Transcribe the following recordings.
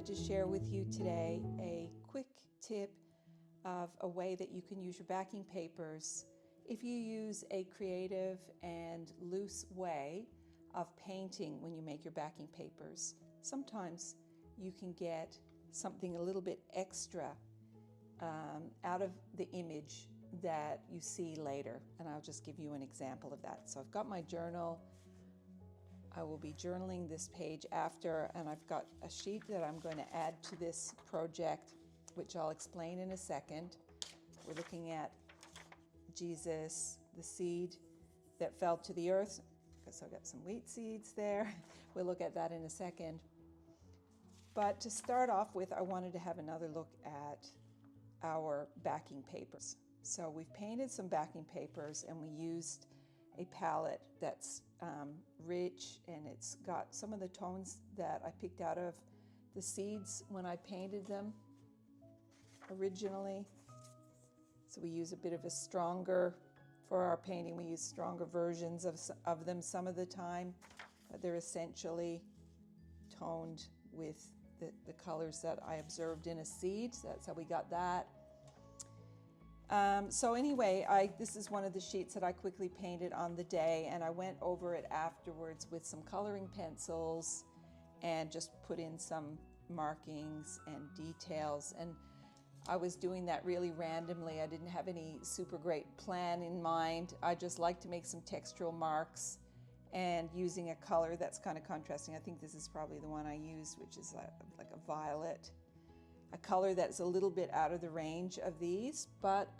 wanted to share with you today a quick tip of a way that you can use your backing papers if you use a creative and loose way of painting when you make your backing papers. Sometimes you can get something a little bit extra out of the image that you see later, and I'll just give you an example of that. So I've got my journal. I will be journaling this page after, and I've got a sheet that I'm going to add to this project, which I'll explain in a second. We're looking at Jesus, the seed that fell to the earth. So I've got some wheat seeds there. We'll look at that in a second. But to start off with, I wanted to have another look at our backing papers. So we've painted some backing papers, and we used a palette that's rich, and it's got some of the tones that I picked out of the seeds when I painted them originally. So we use a bit of a stronger, for our painting we use stronger versions of them some of the time, but they're essentially toned with the colors that I observed in a seed. So that's how we got that. So anyway, this is one of the sheets that I quickly painted on the day, and I went over it afterwards with some coloring pencils and just put in some markings and details. And I was doing that really randomly. I didn't have any super great plan in mind. I just like to make some textural marks and using a color that's kind of contrasting. I think this is probably the one I used, which is like a violet. A color that's a little bit out of the range of these, but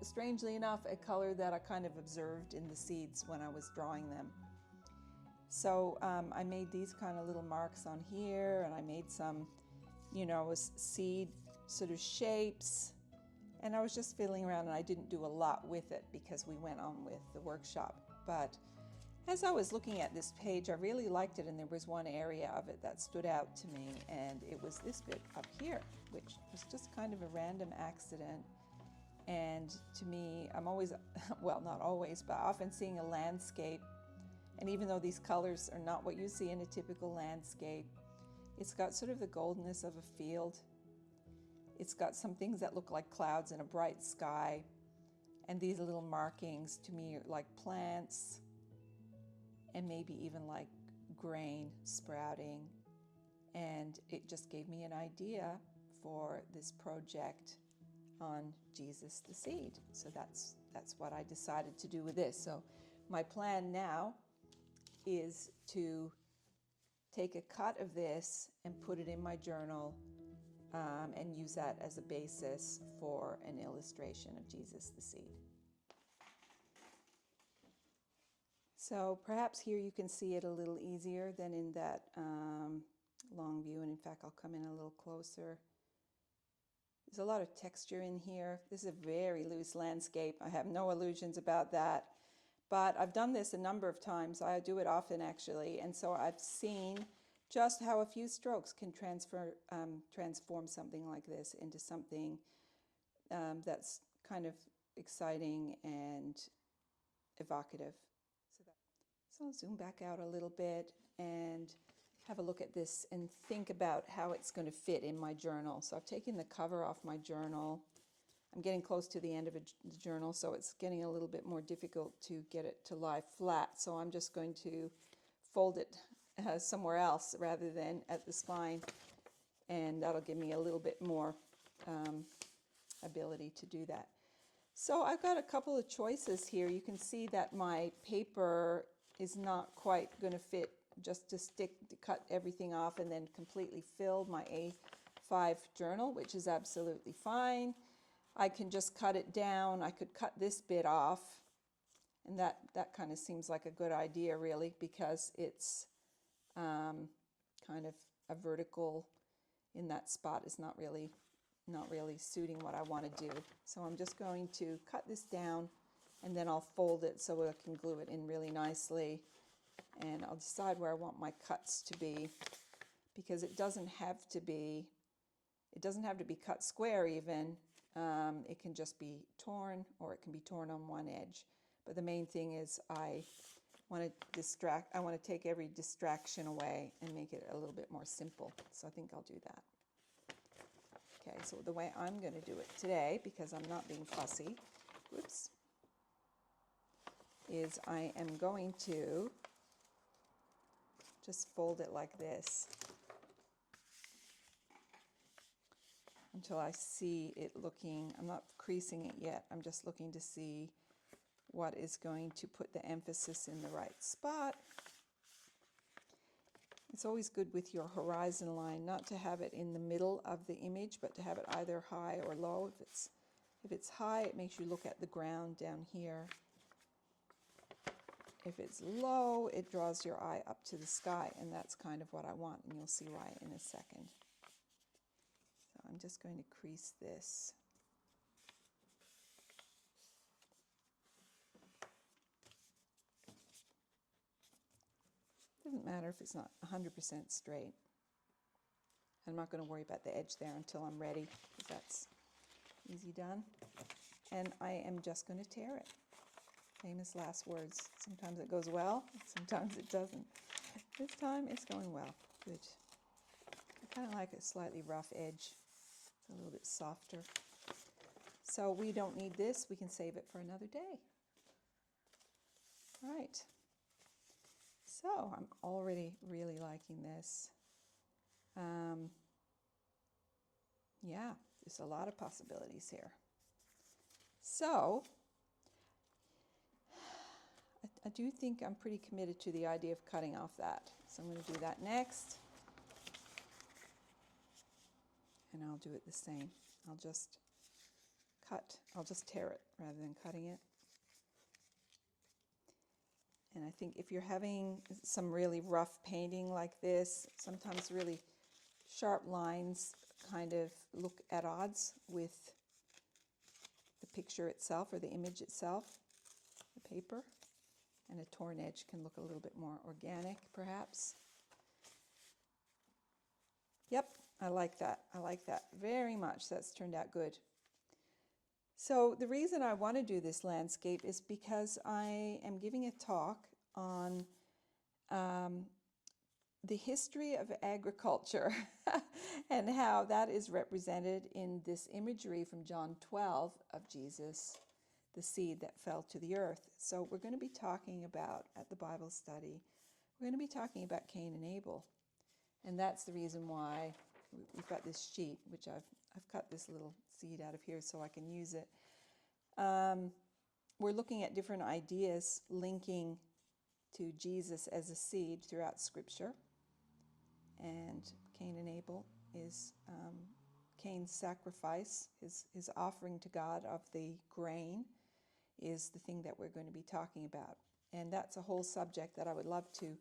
strangely enough, a color that I kind of observed in the seeds when I was drawing them. So I made these kind of little marks on here, and I made some, seed sort of shapes, and I was just fiddling around, and I didn't do a lot with it because we went on with the workshop. But as I was looking at this page, I really liked it, and there was one area of it that stood out to me, and it was this bit up here, which was just kind of a random accident. And to me, I'm always, well, not always, but often seeing a landscape, and even though these colors are not what you see in a typical landscape, it's got sort of the goldenness of a field. It's got some things that look like clouds in a bright sky, and these little markings to me are like plants, and maybe even like grain sprouting. And it just gave me an idea for this project on Jesus the seed. So that's what I decided to do with this. So my plan now is to take a cut of this and put it in my journal and use that as a basis for an illustration of Jesus the seed. So perhaps here you can see it a little easier than in that long view, and in fact I'll come in a little closer. There's a lot of texture in here. This is a very loose landscape. I have no illusions about that, but I've done this a number of times. I do it often actually, and so I've seen just how a few strokes can transform something like this into something that's kind of exciting and evocative. So I'll zoom back out a little bit and have a look at this and think about how it's going to fit in my journal. So I've taken the cover off my journal. I'm getting close to the end of the journal, so it's getting a little bit more difficult to get it to lie flat. So I'm just going to fold it somewhere else rather than at the spine, and that'll give me a little bit more ability to do that. So I've got a couple of choices here. You can see that my paper is not quite going to fit just to cut everything off and then completely fill my A5 journal, which is absolutely fine. I can just cut it down. I could cut this bit off, and that kind of seems like a good idea really, because it's kind of a vertical in that spot is not really suiting what I want to do. So I'm just going to cut this down, and then I'll fold it so I can glue it in really nicely. And I'll decide where I want my cuts to be, because it doesn't have to be cut square even. It can just be torn, or it can be torn on one edge. But the main thing is I want to take every distraction away and make it a little bit more simple. So I think I'll do that. Okay, so the way I'm going to do it today, because I'm not being fussy, whoops, is I am going to just fold it like this until I see it looking, I'm not creasing it yet, I'm just looking to see what is going to put the emphasis in the right spot. It's always good with your horizon line not to have it in the middle of the image, but to have it either high or low. If it's high, it makes you look at the ground down here. If it's low, it draws your eye up to the sky, and that's kind of what I want, and you'll see why in a second. So I'm just going to crease this. Doesn't matter if it's not 100% straight. I'm not going to worry about the edge there until I'm ready, because that's easy done. And I am just going to tear it. Famous last words. Sometimes it goes well, sometimes it doesn't. This time it's going well. Good. I kind of like a slightly rough edge. It's a little bit softer. So we don't need this. We can save it for another day. All right. So I'm already really liking this. Yeah, there's a lot of possibilities here. So I do think I'm pretty committed to the idea of cutting off that. So I'm going to do that next. And I'll do it the same. I'll just tear it rather than cutting it. And I think if you're having some really rough painting like this, sometimes really sharp lines kind of look at odds with the picture itself or the image itself, the paper. And a torn edge can look a little bit more organic, perhaps. Yep, I like that. I like that very much. That's turned out good. So the reason I want to do this landscape is because I am giving a talk on the history of agriculture and how that is represented in this imagery from John 12 of Jesus, the seed that fell to the earth. So we're going to be talking about, at the Bible study, we're going to be talking about Cain and Abel. And that's the reason why we've got this sheet, which I've cut this little seed out of here so I can use it. We're looking at different ideas linking to Jesus as a seed throughout Scripture. And Cain and Abel is Cain's sacrifice, his offering to God of the grain, is the thing that we're going to be talking about. And that's a whole subject that I would love to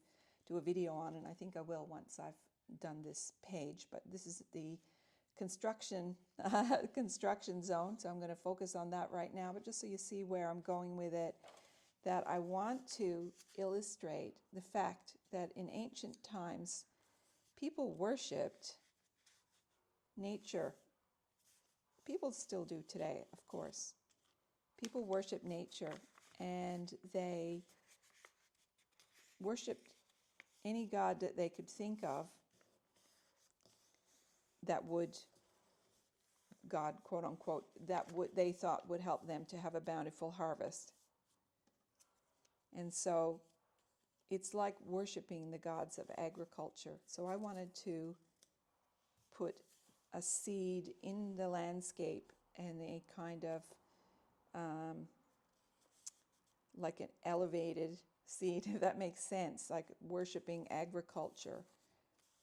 do a video on, and I think I will once I've done this page. But this is the construction zone, so I'm going to focus on that right now. But just so you see where I'm going with it, that I want to illustrate the fact that in ancient times, people worshipped nature. People still do today, of course. People worship nature, and they worshipped any god that they could think of that would, God, quote unquote, they thought would help them to have a bountiful harvest. And so it's like worshiping the gods of agriculture. So I wanted to put a seed in the landscape and a kind of like an elevated seed, if that makes sense, like worshiping agriculture,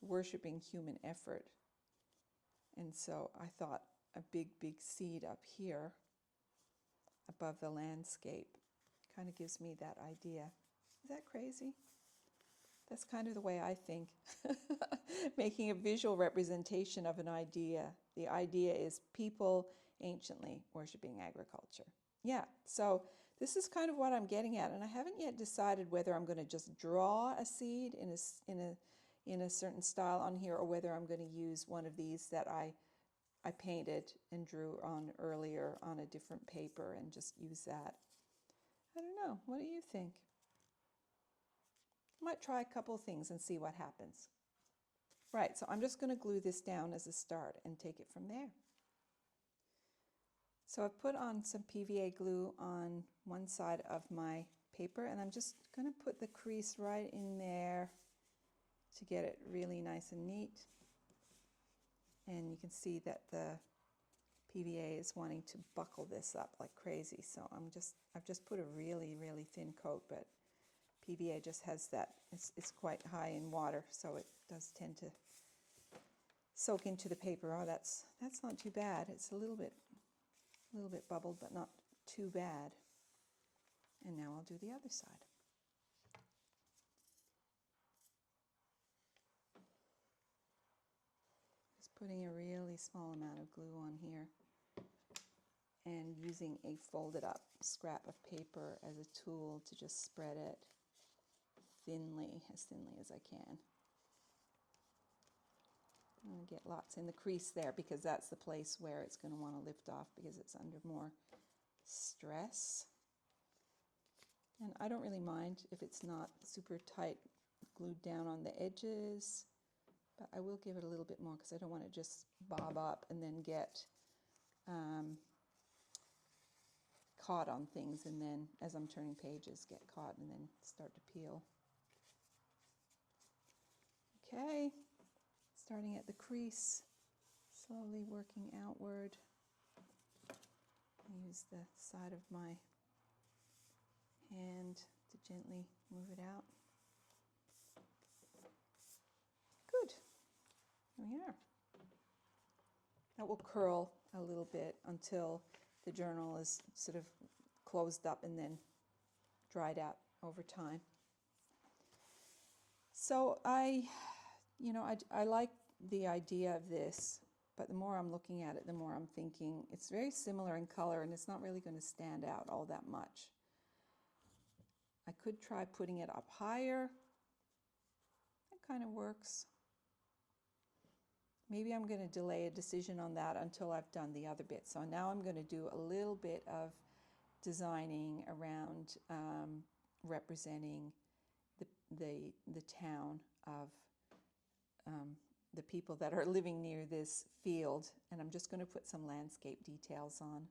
worshiping human effort. And so I thought a big seed up here above the landscape kind of gives me that idea. Is that crazy? That's kind of the way I think. Making a visual representation of an idea. The idea is people anciently worshiping agriculture. Yeah, so this is kind of what I'm getting at, and I haven't yet decided whether I'm going to just draw a seed in a certain style on here, or whether I'm going to use one of these that I painted and drew on earlier on a different paper and just use that. I don't know. What do you think? I might try a couple things and see what happens. Right, so I'm just going to glue this down as a start and take it from there. So I've put on some PVA glue on one side of my paper, and I'm just going to put the crease right in there to get it really nice and neat. And you can see that the PVA is wanting to buckle this up like crazy. So I've just put a really, really thin coat, but PVA just has that, it's quite high in water, so it does tend to soak into the paper. Oh, that's not too bad. It's a little bit bubbled, but not too bad. And now I'll do the other side. Just putting a really small amount of glue on here and using a folded up scrap of paper as a tool to just spread it thinly, as thinly as I can. I'm going to get lots in the crease there because that's the place where it's going to want to lift off because it's under more stress. And I don't really mind if it's not super tight glued down on the edges, but I will give it a little bit more because I don't want to just bob up and then get caught on things, and then as I'm turning pages get caught and then start to peel. Okay, starting at the crease, slowly working outward. I use the side of my hand to gently move it out. Good. There we are. That will curl a little bit until the journal is sort of closed up and then dried out over time. So I like the idea of this, but the more I'm looking at it, the more I'm thinking it's very similar in color and it's not really going to stand out all that much. I could try putting it up higher. That kind of works. Maybe I'm going to delay a decision on that until I've done the other bit. So now I'm going to do a little bit of designing around representing the town of the people that are living near this field, and I'm just going to put some landscape details on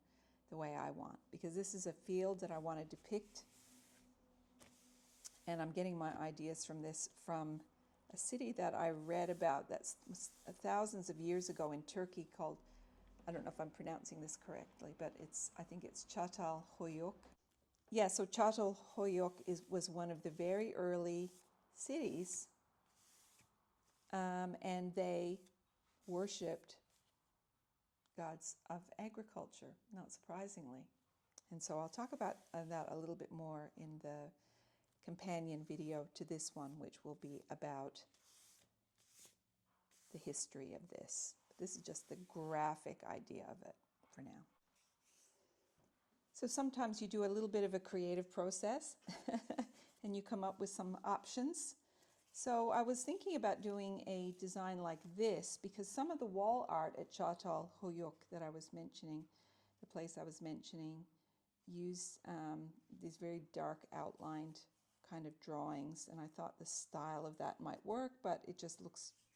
the way I want, because this is a field that I want to depict, and I'm getting my ideas from this from a city that I read about that's thousands of years ago in Turkey called, I don't know if I'm pronouncing this correctly, but I think it's Çatalhöyük. Yeah, so Çatalhöyük was one of the very early cities, and they worshipped gods of agriculture, not surprisingly. And so I'll talk about that a little bit more in the companion video to this one, which will be about the history of this. This is just the graphic idea of it for now. So sometimes you do a little bit of a creative process and you come up with some options. So I was thinking about doing a design like this because some of the wall art at Çatalhöyük that I was mentioning, the place I was mentioning, used these very dark outlined kind of drawings, and I thought the style of that might work, but it just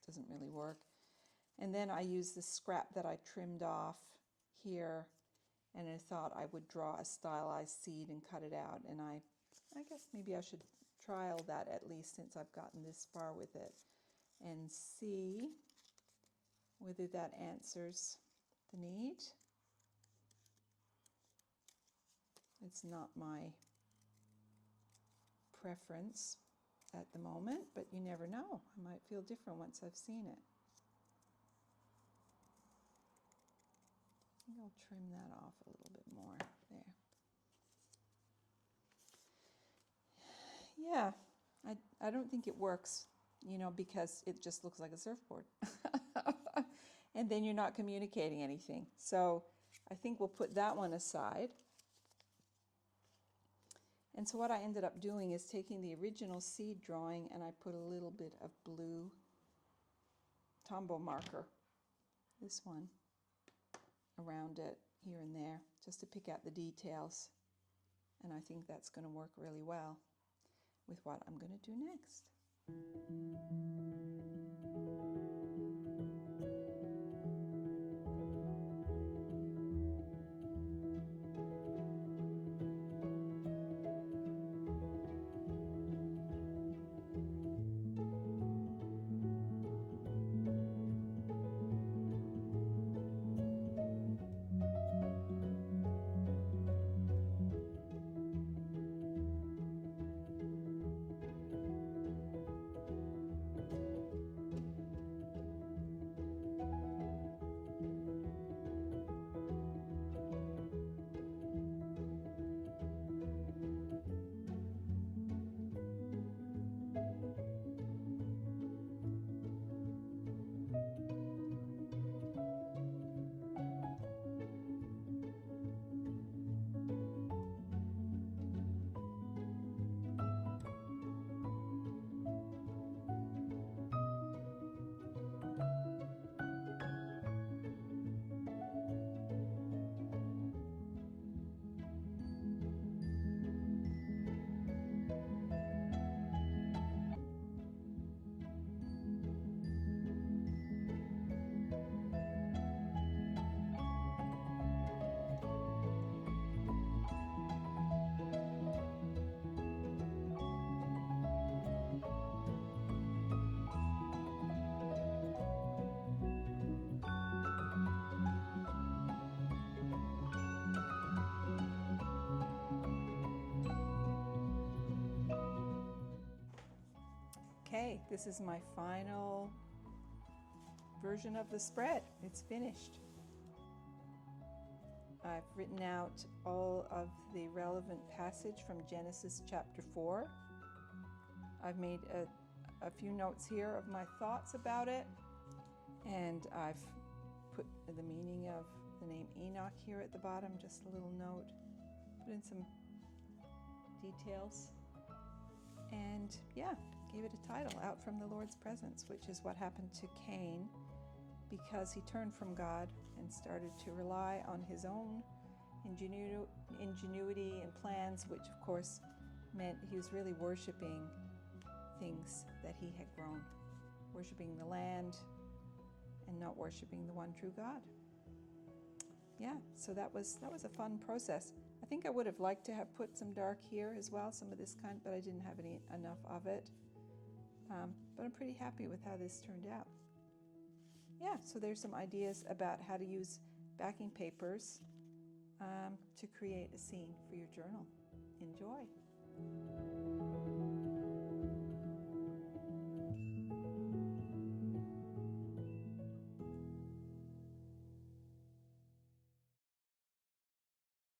doesn't really work. And then I used the scrap that I trimmed off here, and I thought I would draw a stylized seed and cut it out, and I guess maybe I should trial that at least since I've gotten this far with it and see whether that answers the need. It's not my preference at the moment, but you never know. I might feel different once I've seen it. I think I'll trim that off a little bit more there. Yeah, I don't think it works, because it just looks like a surfboard. And then you're not communicating anything. So I think we'll put that one aside. And so what I ended up doing is taking the original seed drawing and I put a little bit of blue Tombow marker, this one, around it here and there, just to pick out the details. And I think that's going to work really well with what I'm going to do next. Okay, this is my final version of the spread. It's finished. I've written out all of the relevant passage from Genesis chapter 4. I've made a few notes here of my thoughts about it, and I've put the meaning of the name Enoch here at the bottom, just a little note, put in some details, and yeah, gave it a title, Out from the Lord's Presence, which is what happened to Cain because he turned from God and started to rely on his own ingenuity and plans, which of course meant he was really worshiping things that he had grown, worshiping the land and not worshiping the one true God. Yeah, so that was a fun process. I think I would have liked to have put some dark here as well, some of this kind, but I didn't have enough of it. But I'm pretty happy with how this turned out. Yeah, so there's some ideas about how to use backing papers to create a scene for your journal. Enjoy.